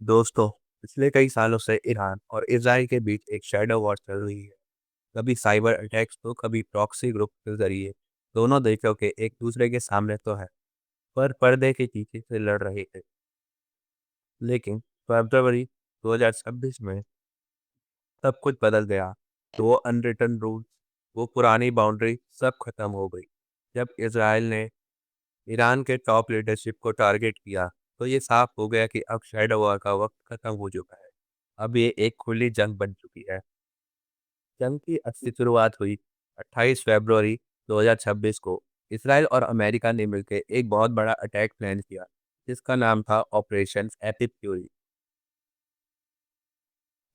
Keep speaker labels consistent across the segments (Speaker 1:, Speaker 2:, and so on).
Speaker 1: दोस्तों, पिछले कई सालों से ईरान और इजराइल के बीच एक शैडो वॉर चल रही है। कभी साइबर अटैक्स तो कभी प्रॉक्सी ग्रुप के जरिए दोनों देशों के एक दूसरे के सामने तो है, पर पर्दे के पीछे से लड़ रहे थे। लेकिन फरवरी 2026 में सब कुछ बदल गया। तो वो अनरिटन रूल, वो पुरानी बाउंड्री सब खत्म हो गई। जब इसराइल ने ईरान के टॉप लीडरशिप को टारगेट किया, तो ये साफ हो गया कि अब शैडो वॉर का वक्त खत्म हो चुका है। अब ये एक खुली जंग बन चुकी है। जंग की असली शुरुआत हुई 28 फरवरी 2026 को। इसराइल और अमेरिका ने मिलकर एक बहुत बड़ा अटैक प्लान किया, जिसका नाम था ऑपरेशन एपिक फ्यूरी।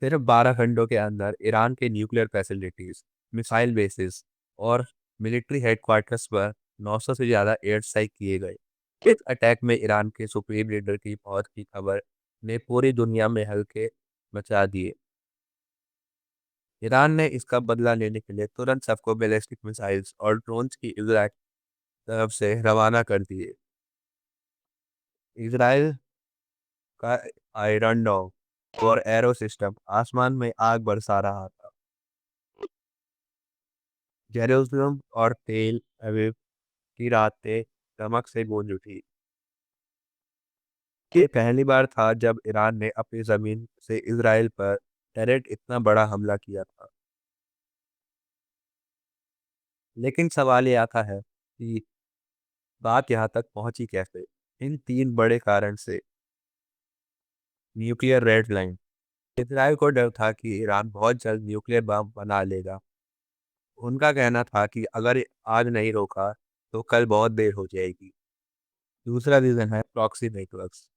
Speaker 1: सिर्फ 12 घंटों के अंदर ईरान के न्यूक्लियर फैसिलिटीज, मिसाइल बेसिस और मिलिट्री हेडक्वार्टर्स पर 900 से ज़्यादा एयर स्ट्राइक किए गए। इस अटैक में ईरान के सुप्रीम लीडर की मौत की खबर ने पूरी दुनिया में हल्के मचा दिए। ईरान ने इसका बदला लेने के लिए तुरंत सबको बैलिस्टिक मिसाइल्स और ड्रोन्स की इजराइल तरफ से रवाना कर दिए। इजराइल का आयरन डोम और एरो सिस्टम आसमान में आग बरसा रहा था। जेरूसलम और तेल अवीव की रातें चमक से गूंज उठी। ये पहली बार था जब ईरान ने अपनी जमीन से इजराइल पर डायरेक्ट इतना बड़ा हमला किया था। लेकिन सवाल ये आता है कि बात यहाँ तक पहुंची कैसे। इन तीन बड़े कारण से। Nuclear red line. इजराइल को डर था कि ईरान बहुत जल्द न्यूक्लियर बम बना लेगा। उनका कहना था कि अगर आज नहीं रोका तो कल बहुत देर हो जाएगी। दूसरा रीजन है प्रॉक्सी नेटवर्क्स।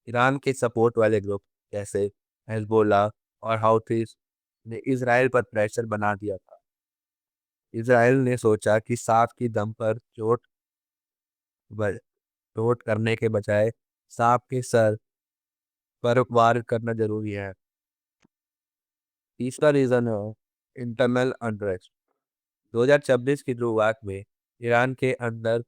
Speaker 1: ईरान के सपोर्ट वाले ग्रुप जैसे हेजबोला और हाउथीज ने इजराइल पर प्रेशर बना दिया था। इजराइल ने सोचा कि सांप की दम पर चोट करने के बजाय सांप के सर पर वार करना जरूरी है। तीसरा रीजन है इंटरनल अनरेस्ट। 2026 की शुरुआत में ईरान के अंदर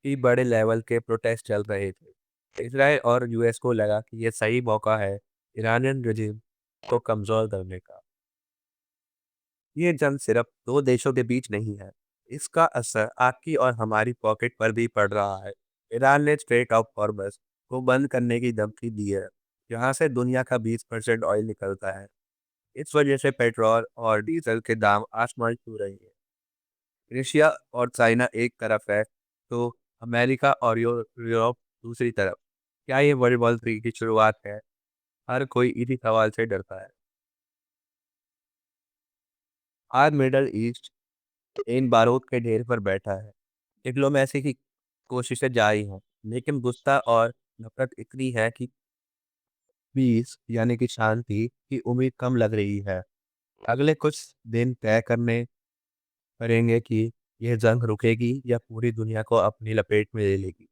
Speaker 1: ही बड़े लेवल के प्रोटेस्ट चल रहे थे। इसराइल और यूएस को लगा कि यह सही मौका है ईरानियन रजीम को कमजोर करने का। ये जंग सिर्फ दो देशों के बीच नहीं है, इसका असर आपकी और हमारी पॉकेट पर भी पड़ रहा है। ईरान ने स्ट्रेट ऑफ हॉर्मस को बंद करने की धमकी दी है, जहां से दुनिया का 20% ऑयल निकलता है। इस वजह से पेट्रोल और डीजल के दाम आसमान छू रहे हैं। रशिया और चाइना एक तरफ है, तो अमेरिका और यूरोप दूसरी तरफ। क्या ये वर्ल्ड वॉर 3 की शुरुआत है? हर कोई इसी सवाल से डरता है। आज मिडल ईस्ट इन बारूद के ढेर पर बैठा है। डिप्लोमेसी की कोशिशें जारी हैं, लेकिन गुस्सा और नफरत इतनी है कि पीस यानी कि शांति की उम्मीद कम लग रही है। अगले कुछ दिन तय करने करेंगे कि यह जंग रुकेगी या पूरी दुनिया को अपनी लपेट में ले लेगी।